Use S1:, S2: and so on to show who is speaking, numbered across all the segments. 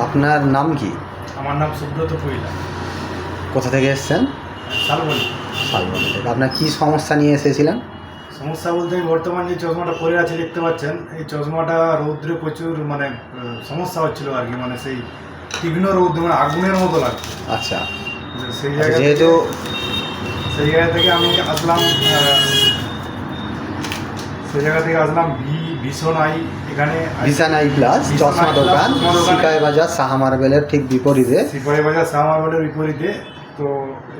S1: আপনার নাম কি?
S2: আমার নাম সুব্রত পৈলা।
S1: কোথা থেকে এসেছেন?
S2: শালবনী।
S1: শালবনী থেকে। আপনার কী সমস্যা নিয়ে এসেছিলেন?
S2: সমস্যা বলতে বর্তমান যে চশমাটা পরে আছে দেখতে পাচ্ছেন, এই চশমাটা রৌদ্রে প্রচুর সমস্যা হচ্ছিল আর কি, সেই তীক্ষ্ণ রৌদ্র আগুনের মতো লাগছে।
S1: আচ্ছা,
S2: সেই জায়গা
S1: যেহেতু
S2: থেকে আমি আসলাম, সেই জায়গা থেকে আসলাম ভীষণ আই এখানে
S1: ভিশন আই প্লাস চশমা দোকান, সিপাহী বাজার শাহ মার্বেলের ঠিক বিপরীতে।
S2: সিপাহী বাজার শাহ মার্বেলের বিপরীতে। তো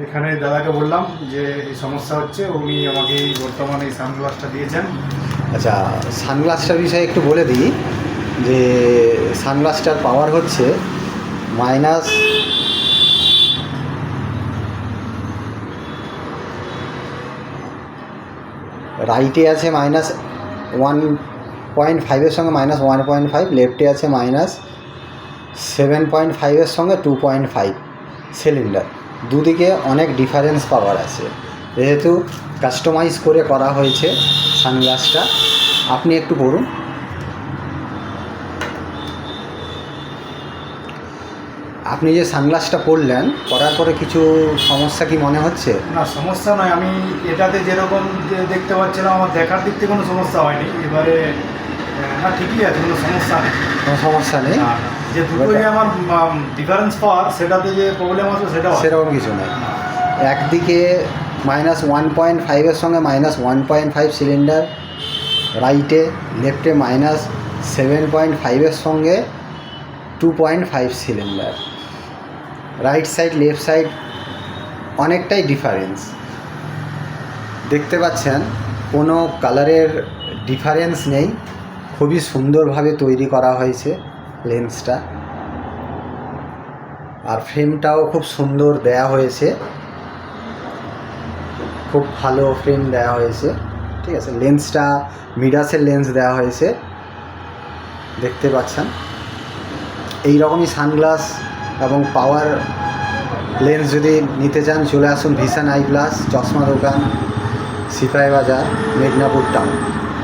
S2: এখানে দাদাকে বললাম যে এই সমস্যা হচ্ছে, উনি আমাকে বর্তমানে এই সানগ্লাসটা দিয়েছেন।
S1: আচ্ছা, সানগ্লাসটার বিষয়ে একটু বলে দিই যে সানগ্লাসটার পাওয়ার হচ্ছে মাইনাস রাইটে আছে -1.5-এর সঙ্গে -1.5, লেফটে আছে -7.5-এর সঙ্গে 2.5 সিলিন্ডার। দুদিকে অনেক ডিফারেন্স পাওয়ার আছে, যেহেতু কাস্টমাইজ করে করা হয়েছে সানগ্লাসটা। আপনি একটু পড়ুন। আপনি যে সানগ্লাসটা পরলেন, পরার পরে কিছু সমস্যা কি মনে হচ্ছে?
S2: না, সমস্যা নয়। আমি এটাতে যেরকম দেখতে পাচ্ছিলাম, আমার দেখার দিক থেকে কোনো সমস্যা হয়নি। এবারে না, ঠিকই আছে, কোনো সমস্যা নেই।
S1: কোনো সমস্যা নেই।
S2: যে দুটো যে আমার ডিফারেন্স পাওয়ার, সেটাতে যে প্রবলেম আছে
S1: সেরকম কিছু নেই। একদিকে -1.5-এর সঙ্গে -1.5 সিলিন্ডার রাইটে, লেফটে -7.5-এর সঙ্গে 2.5 cylinder. Right side left side অনেকটাই ডিফারেন্স দেখতে পাচ্ছেন। কোনো কালারের ডিফারেন্স নেই। খুবই সুন্দরভাবে তৈরি করা হয়েছে লেন্সটা, আর ফ্রেমটাও খুব সুন্দর দেয়া হয়েছে, খুব ভালো ফ্রেম দেওয়া হয়েছে। ঠিক আছে, লেন্সটা মিডাসের লেন্স দেওয়া হয়েছে, দেখতে পাচ্ছেন। এই রকমই সানগ্লাস এবং পাওয়ার লেন্স যদি নিতে চান, চলে আসুন ভিশন আই প্লাস চশমা দোকান, সিপাহী বাজার, মেদিনীপুর টাউন।